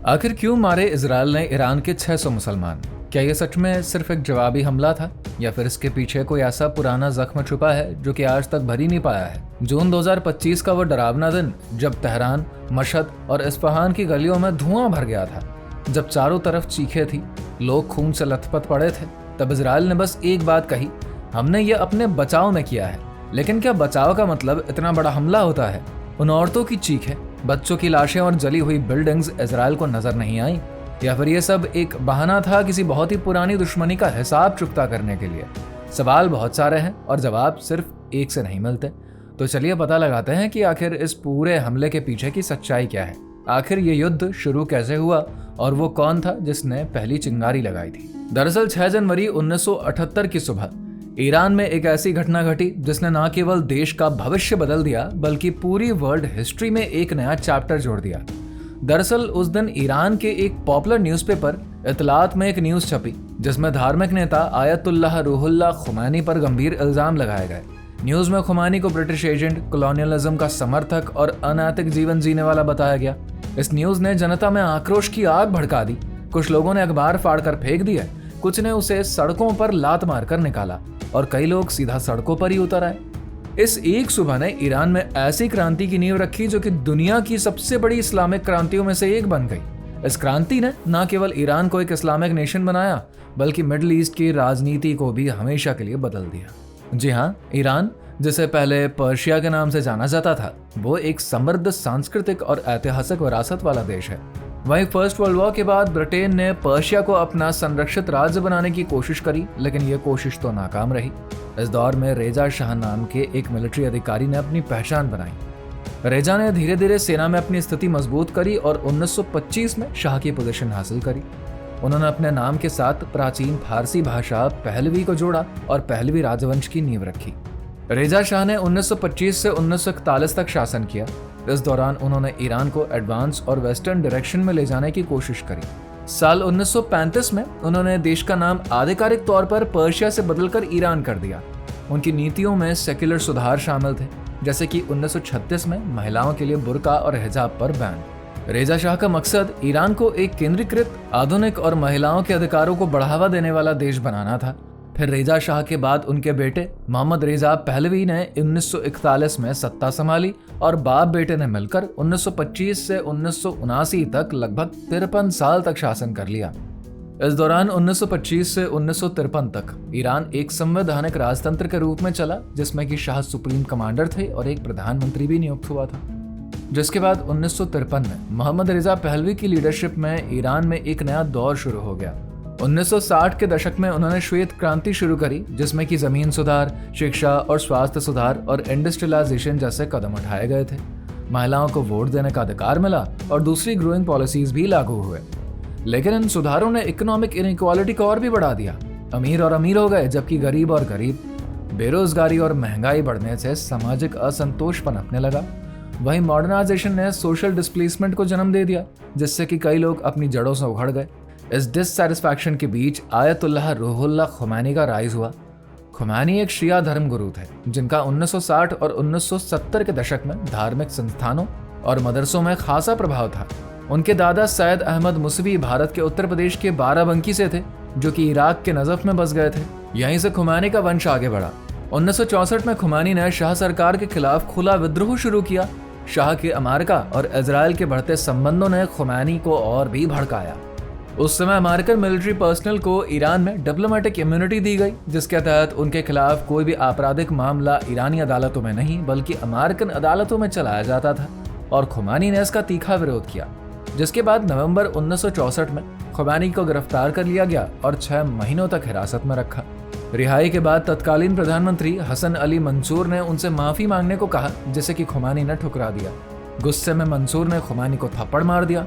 आखिर क्यों मारे इजराइल ने ईरान के 600 मुसलमान? क्या ये सच में सिर्फ एक जवाबी हमला था या फिर इसके पीछे कोई ऐसा पुराना जख्म छुपा है जो कि आज तक भर ही नहीं पाया है? जून 2025 का वो डरावना दिन जब तेहरान, मशहद और इस्फहान की गलियों में धुआं भर गया था, जब चारों तरफ चीखें थी, लोग खून से लथपथ पड़े थे, तब इजराइल ने बस एक बात कही, हमने ये अपने बचाव में किया है। लेकिन क्या बचाव का मतलब इतना बड़ा हमला होता है? उन औरतों की चीखें, बच्चों की लाशें और जली हुई बिल्डिंग्स इजराइल को नजर नहीं आई? या फिर ये सब एक बहाना था किसी बहुत ही पुरानी दुश्मनी का हिसाब चुकता करने के लिए? सवाल बहुत सारे हैं और जवाब सिर्फ एक से नहीं मिलते। तो चलिए पता लगाते हैं कि आखिर इस पूरे हमले के पीछे की सच्चाई क्या है। आखिर ये युद्ध शुरू कैसे हुआ और वो कौन था जिसने पहली चिंगारी लगाई थी? दरअसल 6 जनवरी 1978 की सुबह ईरान में एक ऐसी घटना घटी जिसने न केवल देश का भविष्य बदल दिया बल्कि पूरी वर्ल्ड हिस्ट्री में एक नया चैप्टर जोड़ दिया। दरअसल उस दिन ईरान के एक पॉपुलर न्यूज़पेपर इत्तलात में एक न्यूज़ छपी जिसमें धार्मिक नेता आयतुल्लाह रूहुल्लाह खुमैनी पर गंभीर इल्जाम लगाए गए। न्यूज़ में खुमैनी को ब्रिटिश एजेंट, कॉलोनियलिज्म का समर्थक और अनैतिक जीवन जीने वाला बताया गया। इस न्यूज़ ने जनता में आक्रोश की आग भड़का दी। कुछ लोगों ने अखबार फाड़कर फेंक दिए, कुछ ने उसे सड़कों पर लात मारकर निकाला और कई लोग सीधा सड़कों पर ही उतर आए। इस एक सुबह ने ईरान में ऐसी क्रांति की नींव रखी जो कि दुनिया की सबसे बड़ी इस्लामिक क्रांतियों में से एक बन गई। इस क्रांति ने न केवल ईरान को एक इस्लामिक नेशन बनाया बल्कि मिडिल ईस्ट की राजनीति को भी हमेशा के लिए बदल दिया। जी हाँ, ईरान, जिसे पहले पर्शिया के नाम से जाना जाता था, वो एक समृद्ध सांस्कृतिक और ऐतिहासिक विरासत वाला देश है। वहीं फर्स्ट वर्ल्ड वॉर के बाद ब्रिटेन ने पर्शिया को अपना संरक्षित राज्य बनाने की कोशिश करी, लेकिन ये कोशिश तो नाकाम रही। इस दौर में रेजा शाह नाम के एक मिलिट्री अधिकारी ने अपनी पहचान बनाई। रेजा ने धीरे धीरे सेना में अपनी स्थिति मजबूत करी और 1925 में शाह की पोजीशन हासिल करी। उन्होंने अपने नाम के साथ प्राचीन फारसी भाषा पहलवी को जोड़ा और पहलवी राजवंश की नींव रखी। रेजा शाह ने 1925 से 1941 तक शासन किया। इस दौरान उन्होंने ईरान को एडवांस और वेस्टर्न डायरेक्शन में ले जाने की कोशिश करी। साल 1935 में उन्होंने देश का नाम आधिकारिक तौर पर पर्शिया से बदलकर ईरान कर दिया। उनकी नीतियों में सेक्युलर सुधार शामिल थे, जैसे कि 1936 में महिलाओं के लिए बुर्का और हिजाब पर बैन। रेजा शाह का मकसद ईरान को एक केंद्रीकृत, आधुनिक और महिलाओं के अधिकारों को बढ़ावा देने वाला देश बनाना था। फिर रेजा शाह के बाद उनके बेटे मोहम्मद रेजा पहलवी ने 1941 में सत्ता संभाली और बाप बेटे ने मिलकर 1925 से 1979 तक लगभग 53 साल तक शासन कर लिया। इस दौरान 1925 से 1953 तक ईरान एक संवैधानिक राजतंत्र के रूप में चला, जिसमें कि शाह सुप्रीम कमांडर थे और एक प्रधानमंत्री भी नियुक्त हुआ था। जिसके बाद 1953 में मोहम्मद रेजा पहलवी की लीडरशिप में ईरान में एक नया दौर शुरू हो गया। 1960 के दशक में उन्होंने श्वेत क्रांति शुरू करी, जिसमें कि जमीन सुधार, शिक्षा और स्वास्थ्य सुधार और इंडस्ट्रियलाइजेशन जैसे कदम उठाए गए थे। महिलाओं को वोट देने का अधिकार मिला और दूसरी ग्रोइंग पॉलिसीज भी लागू हुए। लेकिन इन सुधारों ने इकोनॉमिक इनइक्वालिटी को और भी बढ़ा दिया। अमीर और अमीर हो गए जबकि गरीब और गरीब। बेरोजगारी और महंगाई बढ़ने से सामाजिक असंतोष पनपने लगा। वहीं मॉडर्नाइजेशन ने सोशल डिस्प्लेसमेंट को जन्म दे दिया, जिससे कि कई लोग अपनी जड़ों से उखड़ गए। इस डिससैटिस्फैक्शन के बीच आयतुल्लाह रूहुल्लाह खुमैनी का राइज हुआ। खुमैनी एक शिया धर्म गुरु थे जिनका 1960 और 1970 के दशक में धार्मिक संस्थानों और मदरसों में खासा प्रभाव था। उनके दादा सैयद अहमद मुसवी भारत के उत्तर प्रदेश के बाराबंकी से थे, जो कि इराक के नजफ में बस गए थे। यहीं से खुमैनी का वंश आगे बढ़ा। 1964 में खुमैनी ने शाह सरकार के खिलाफ खुला विद्रोह शुरू किया। शाह के अमेरिका और इजराइल के बढ़ते संबंधों ने खुमैनी को और भी भड़काया। उस समय अमेरिकन मिलिट्री पर्सनल को ईरान में डिप्लोमेटिक इम्यूनिटी दी गई, जिसके तहत उनके खिलाफ कोई भी आपराधिक मामला ईरानी अदालतों में नहीं बल्कि अमेरिकन अदालतों में चलाया जाता था और खुमैनी ने इसका तीखा विरोध किया। जिसके बाद नवंबर 1964 में खुमैनी को गिरफ्तार कर लिया गया और 6 महीनों तक हिरासत में रखा। रिहाई के बाद तत्कालीन प्रधानमंत्री हसन अली मंसूर ने उनसे माफी मांगने को कहा, जिसे कि खुमैनी ने ठुकरा दिया। गुस्से में मंसूर ने खुमैनी को थप्पड़ मार दिया।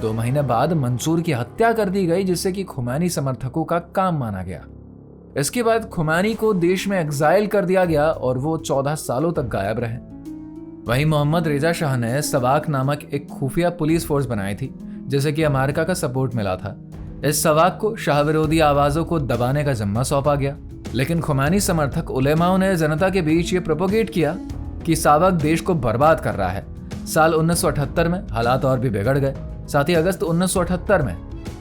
2 महीने बाद मंसूर की हत्या कर दी गई, जिससे कि खुमैनी समर्थकों का काम माना गया। इसके बाद खुमैनी को देश में एग्जाइल कर दिया गया और वो 14 सालों तक गायब रहे। वहीं मोहम्मद रेजा शाह ने सवाक नामक एक खुफिया पुलिस फोर्स बनाई थी, जिसे कि अमेरिका का सपोर्ट मिला था। इस सवाक को शाह विरोधी आवाजों को दबाने का जिम्मा सौंपा गया, लेकिन खुमैनी समर्थक उलेमाओं ने जनता के बीच ये प्रोपोगेट किया कि सावक देश को बर्बाद कर रहा है। साल 1978 में हालात और भी बिगड़ गए। साथ ही अगस्त 1978 में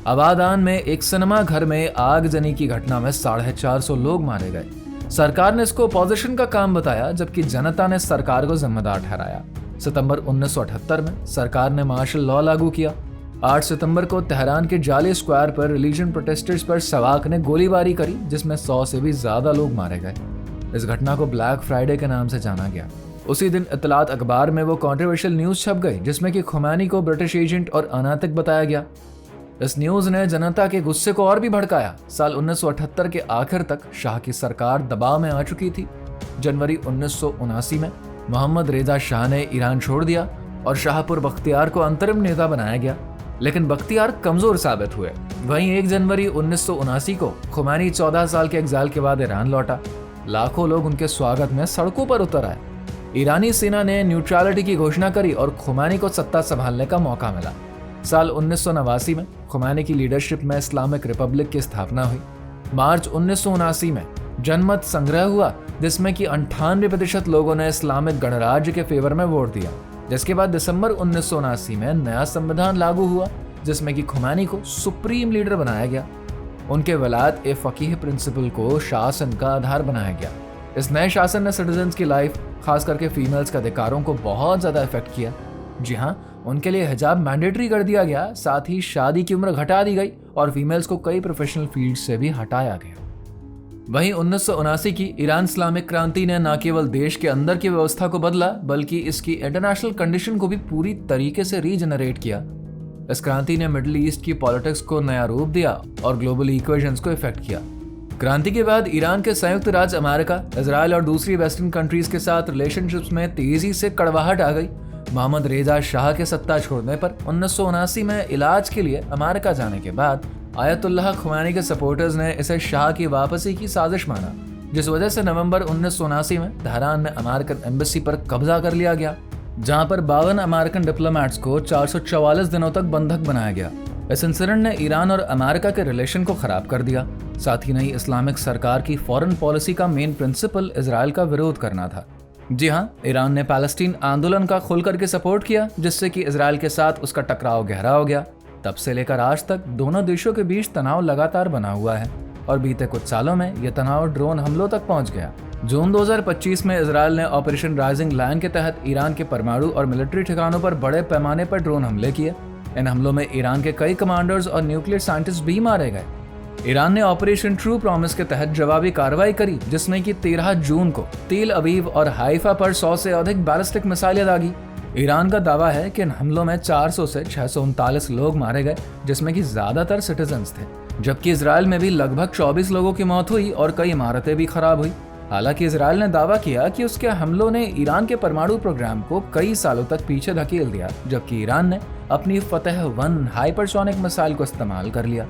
आबादान में एक सिनेमा घर में आगजनी की घटना में 450 लोग मारे गए। सरकार ने इसको अपोजिशन का काम बताया, जबकि जनता ने सरकार को जिम्मेदार ठहराया। सितंबर 1978 में सरकार ने मार्शल लॉ लागू किया। 8 सितंबर को तेहरान के जाले स्क्वायर पर रिलीजन प्रोटेस्टर्स पर सवाक ने गोलीबारी करी, जिसमें 100 से भी ज्यादा लोग मारे गए। इस घटना को ब्लैक फ्राइडे के नाम से जाना गया। उसी दिन इत्तलात अखबार में वो कंट्रोवर्शियल न्यूज छप गई जिसमें कि खुमैनी को ब्रिटिश एजेंट और अनैतिक बताया गया। इस न्यूज ने जनता के गुस्से को और भी भड़काया। साल 1978 के आखिर तक शाह की सरकार दबाव में आ चुकी थी। जनवरी 1979 में मोहम्मद रेजा शाह ने ईरान छोड़ दिया और शाहपुर बख्तियार को अंतरिम नेता बनाया गया, लेकिन बख्तियार कमजोर साबित हुए। वहीं 1 जनवरी 1979 को खुमैनी 14 साल के एग्जाइल के बाद ईरान लौटा। लाखों लोग उनके स्वागत में सड़कों पर उतर आए। ईरानी सेना ने न्यूट्रलिटी की घोषणा करी और खुमैनी को सत्ता संभालने का मौका मिला। साल 1989 में खुमैनी की लीडरशिप में इस्लामिक रिपब्लिक की स्थापना हुई। मार्च 1979 में जनमत संग्रह हुआ, जिसमें कि 98% लोगों ने इस्लामिक गणराज्य के फेवर में वोट दिया, जिसके बाद दिसंबर 1979 में नया संविधान लागू हुआ, जिसमें कि खुमैनी को सुप्रीम लीडर बनाया गया। उनके वलायत ए फकीह प्रिंसिपल को शासन का आधार बनाया गया। इस नए शासन ने सिटीजन्स की लाइफ, खास करके फीमेल्स के अधिकारों को बहुत ज्यादा इफेक्ट किया। जी हाँ, उनके लिए हिजाब मैंडेटरी कर दिया गया, साथ ही शादी की उम्र घटा दी गई और फीमेल्स को कई प्रोफेशनल फील्ड से भी हटाया गया। वहीं 1979 की ईरान इस्लामिक क्रांति ने न केवल देश के अंदर की व्यवस्था को बदला, बल्कि इसकी इंटरनेशनल कंडीशन को भी पूरी तरीके से रीजनरेट किया। इस क्रांति ने मिडिल ईस्ट की पॉलिटिक्स को नया रूप दिया और ग्लोबल इक्वेशंस को इफेक्ट किया। क्रांति के बाद ईरान के संयुक्त राज्य अमेरिका, इजराइल और दूसरी वेस्टर्न कंट्रीज के साथ रिलेशनशिप्स में तेजी से कड़वाहट आ गई। मोहम्मद रेजा शाह के सत्ता छोड़ने पर 1979 में इलाज के लिए अमेरिका जाने के बाद आयतुल्लाह खुमैनी के सपोर्टर्स ने इसे शाह की वापसी की साजिश माना, जिस वजह से नवंबर 1979 में तेहरान में अमेरिकन एम्बेसी पर कब्जा कर लिया गया, जहां पर 52 अमेरिकन डिप्लोमेट्स को 444 दिनों तक बंधक बनाया गया। इस इंसिडेंट ने ईरान और अमेरिका के रिलेशन को खराब कर दिया। साथ ही नई इस्लामिक सरकार की फॉरेन पॉलिसी का मेन प्रिंसिपल इजराइल का विरोध करना था। जी हाँ, ईरान ने पैलेस्टीन आंदोलन का खुल करके सपोर्ट किया, जिससे कि इजराइल के साथ उसका टकराव गहरा हो गया। तब से लेकर आज तक दोनों देशों के बीच तनाव लगातार बना हुआ है और बीते कुछ सालों में यह तनाव ड्रोन हमलों तक पहुंच गया। जून 2025 में इजराइल ने ऑपरेशन राइजिंग लायन के तहत ईरान के परमाणु और मिलिट्री ठिकानों पर बड़े पैमाने पर ड्रोन हमले किए। इन हमलों में ईरान के कई कमांडर्स और न्यूक्लियर साइंटिस्ट भी मारे गए। ईरान ने ऑपरेशन ट्रू प्रॉमिस के तहत जवाबी कार्रवाई करी, जिसमें कि 13 जून को तेल अवीव और हाइफा पर 100 से अधिक बैलिस्टिक मिसाइलें दागी। ईरान का दावा है कि इन हमलों में 400 से 639 लोग मारे गए, जिसमें कि ज्यादातर सिटीजन्स थे, जबकि इजराइल में भी लगभग 24 लोगों की मौत हुई और कई इमारतें भी खराब हुई। हालांकि इजराइल ने दावा किया कि उसके हमलों ने ईरान के परमाणु प्रोग्राम को कई सालों तक पीछे धकेल दिया, जबकि ईरान ने अपनी फतेह 1 हाइपरसोनिक मिसाइल को इस्तेमाल कर लिया।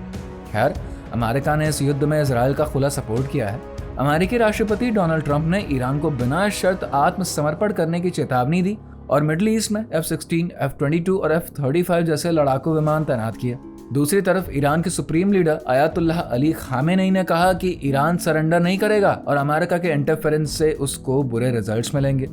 खैर, अमेरिका ने इस युद्ध में इजराइल का खुला सपोर्ट किया है। अमेरिकी राष्ट्रपति डोनाल्ड ट्रंप ने ईरान को बिना शर्त आत्मसमर्पण करने की चेतावनी दी और मिडिल ईस्ट में F-16, F-22 और F-35 जैसे लड़ाकू विमान तैनात किए। दूसरी तरफ ईरान के supreme leader Ayatollah Ali Khamenei ने कहा कि ईरान सरेंडर नहीं करेगा और अमेरिका के इंटरफेरेंस से उसको बुरे रिजल्ट्स मिलेंगे।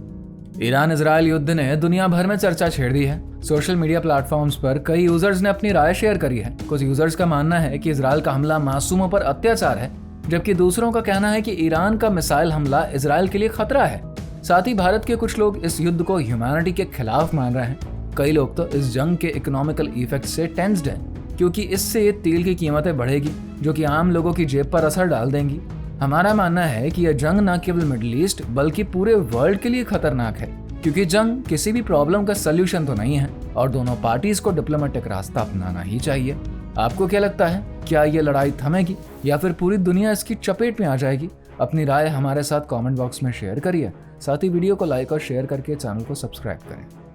ईरान इजराइल युद्ध ने दुनिया भर में चर्चा छेड़ दी है। सोशल मीडिया प्लेटफॉर्म्स पर कई यूजर्स ने अपनी राय शेयर करी है। कुछ यूजर्स का मानना है कि इजराइल का हमला मासूमों पर अत्याचार है, जबकि दूसरों का कहना है कि ईरान का मिसाइल हमला इजराइल के लिए खतरा है। साथ ही भारत के कुछ लोग इस युद्ध को ह्यूमैनिटी के खिलाफ मान रहे हैं। कई लोग तो इस जंग के इकोनॉमिकल इफेक्ट से टेंस्ड हैं, क्योंकि इससे तेल की कीमतें बढ़ेगी, जो कि आम लोगों की जेब पर असर डाल देंगी। हमारा मानना है कि यह जंग न केवल मिडिल ईस्ट बल्कि पूरे वर्ल्ड के लिए खतरनाक है, क्योंकि जंग किसी भी प्रॉब्लम का सल्यूशन तो नहीं है और दोनों पार्टीज को डिप्लोमेटिक रास्ता अपनाना ही चाहिए। आपको क्या लगता है, क्या ये लड़ाई थमेगी या फिर पूरी दुनिया इसकी चपेट में आ जाएगी? अपनी राय हमारे साथ कमेंट बॉक्स में शेयर करिए। साथ ही वीडियो को लाइक और शेयर करके चैनल को सब्सक्राइब करें।